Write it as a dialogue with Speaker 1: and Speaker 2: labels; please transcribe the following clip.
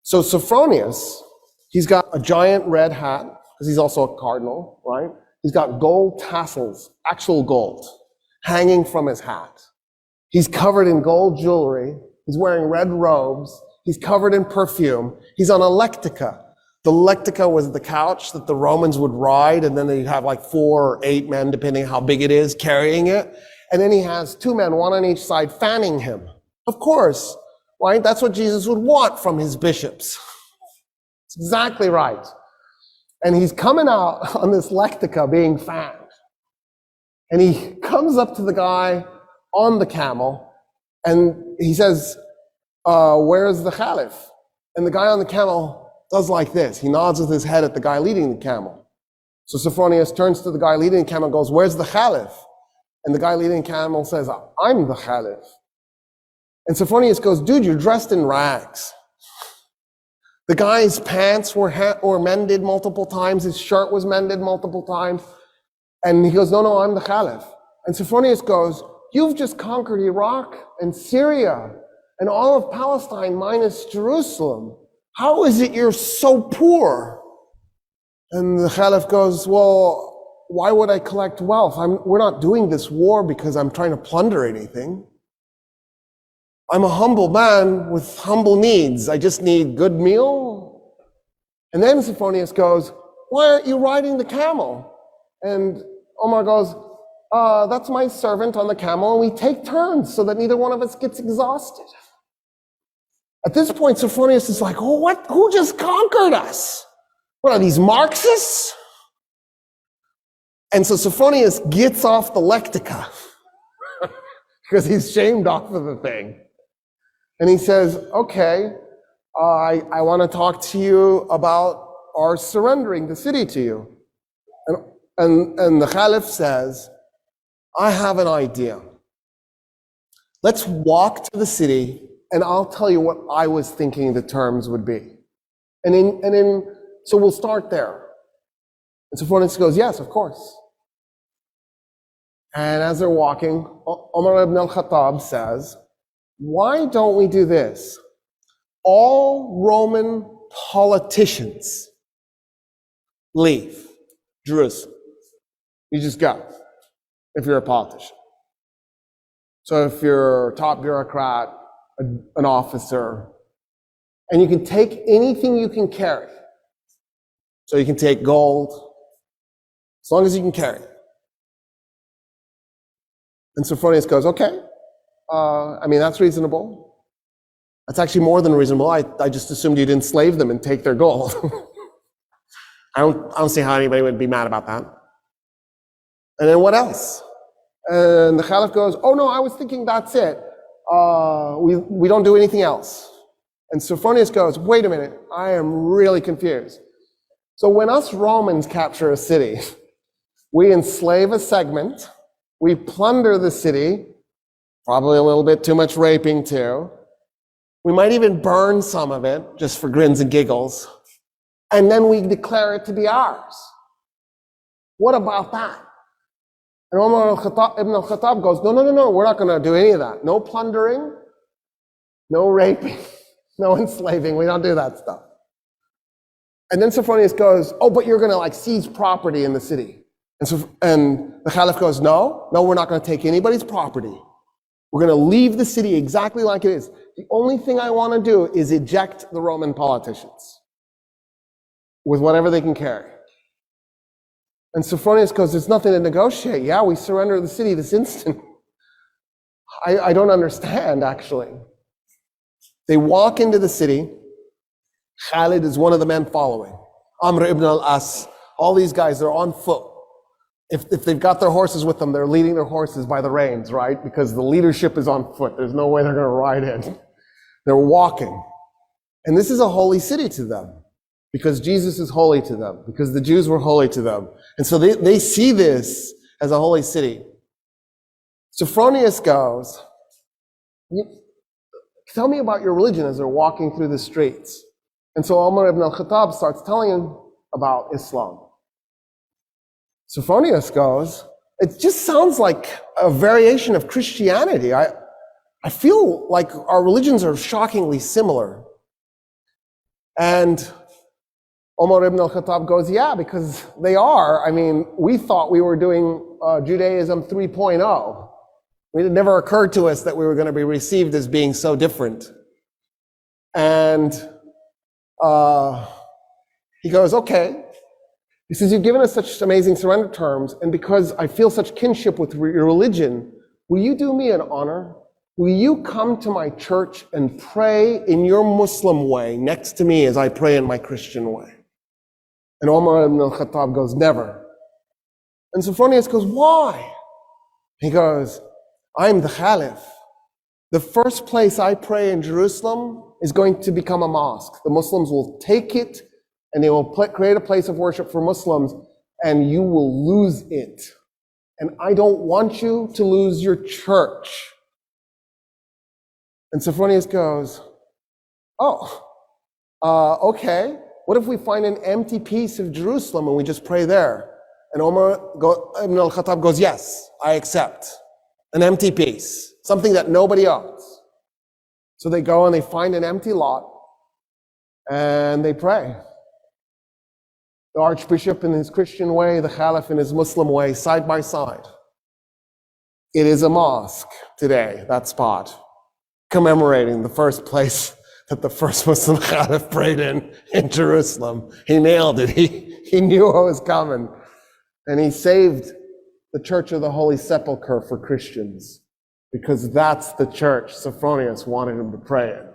Speaker 1: So Sophronius, he's got a giant red hat, because he's also a cardinal, right? He's got gold tassels, actual gold, hanging from his hat. He's covered in gold jewelry. He's wearing red robes. He's covered in perfume. He's on a lectica. The lectica was the couch that the Romans would ride, and then they'd have like 4 or 8 men, depending on how big it is, carrying it. And then he has 2 men, one on each side, fanning him. Of course, right? That's what Jesus would want from his bishops. It's exactly right. And he's coming out on this lectica being fanned. And he comes up to the guy on the camel, and he says, where's the Caliph? And the guy on the camel does like this. He nods with his head at the guy leading the camel. So Sophronius turns to the guy leading the camel and goes, where's the Caliph? And the guy leading the camel says, I'm the Caliph. And Sophronius goes, dude, you're dressed in rags. The guy's pants were mended multiple times. His shirt was mended multiple times. And he goes, no, I'm the Caliph. And Sophronius goes, you've just conquered Iraq and Syria and all of Palestine minus Jerusalem. How is it you're so poor? And the Caliph goes, well, why would I collect wealth? We're not doing this war because I'm trying to plunder anything. I'm a humble man with humble needs. I just need good meal. And then Sophronius goes, why aren't you riding the camel? And Omar goes, that's my servant on the camel, and we take turns so that neither one of us gets exhausted. At this point, Sophronius is like, oh, what? Who just conquered us? What are these, Marxists? And so Sophronius gets off the lectica because he's shamed off of the thing. And he says, okay, I want to talk to you about our surrendering the city to you. And the Caliph says, I have an idea. Let's walk to the city, and I'll tell you what I was thinking the terms would be. So we'll start there. And Sophronius goes, yes, of course. And as they're walking, Umar ibn al-Khattab says, why don't we do this? All Roman politicians leave Jerusalem. You just go, if you're a politician. So if you're a top bureaucrat, an officer, and you can take anything you can carry. So you can take gold, as long as you can carry it. And Sophronius goes, okay, that's reasonable. That's actually more than reasonable. I just assumed you'd enslave them and take their gold. I don't see how anybody would be mad about that. And then what else? And the Caliph goes, oh no, I was thinking that's it. We don't do anything else. And Sophronius goes, wait a minute, I am really confused. So when us Romans capture a city, we enslave a segment, we plunder the city, probably a little bit too much raping too. We might even burn some of it, just for grins and giggles. And then we declare it to be ours. What about that? And Umar ibn al-Khattab goes, no, we're not going to do any of that. No plundering, no raping, no enslaving. We don't do that stuff. And then Sophronius goes, oh, but you're going to seize property in the city. And the Caliph goes, no, we're not going to take anybody's property. We're going to leave the city exactly like it is. The only thing I want to do is eject the Roman politicians with whatever they can carry. And Sophronius goes, there's nothing to negotiate. Yeah, we surrender the city this instant. I don't understand, actually. They walk into the city. Khalid is one of the men following. Amr ibn al-As. All these guys, they're on foot. If they've got their horses with them, they're leading their horses by the reins, right? Because the leadership is on foot. There's no way they're going to ride in. They're walking. And this is a holy city to them. Because Jesus is holy to them. Because the Jews were holy to them. And so they see this as a holy city. Sophronius goes, tell me about your religion, as they're walking through the streets. And so Umar ibn al-Khattab starts telling him about Islam. Sophronius goes, it just sounds like a variation of Christianity. I feel like our religions are shockingly similar. And Omar ibn al-Khattab goes, yeah, because they are. I mean, we thought we were doing Judaism 3.0. It never occurred to us that we were going to be received as being so different. And he goes, okay. He says, you've given us such amazing surrender terms, and because I feel such kinship with your religion, will you do me an honor? Will you come to my church and pray in your Muslim way next to me as I pray in my Christian way? And Umar ibn al-Khattab goes, never. And Sophronius goes, why? He goes, I'm the Caliph. The first place I pray in Jerusalem is going to become a mosque. The Muslims will take it and they will create a place of worship for Muslims, and you will lose it. And I don't want you to lose your church. And Sophronius goes, okay. What if we find an empty piece of Jerusalem and we just pray there? And Umar ibn al-Khattab goes, yes, I accept. An empty piece, something that nobody owns. So they go and they find an empty lot and they pray. The Archbishop in his Christian way, the Caliph in his Muslim way, side by side. It is a mosque today, that spot, commemorating the first place that the first Muslim Caliph prayed in Jerusalem. He nailed it. He knew what was coming. And he saved the Church of the Holy Sepulchre for Christians, because that's the church Sophronius wanted him to pray in.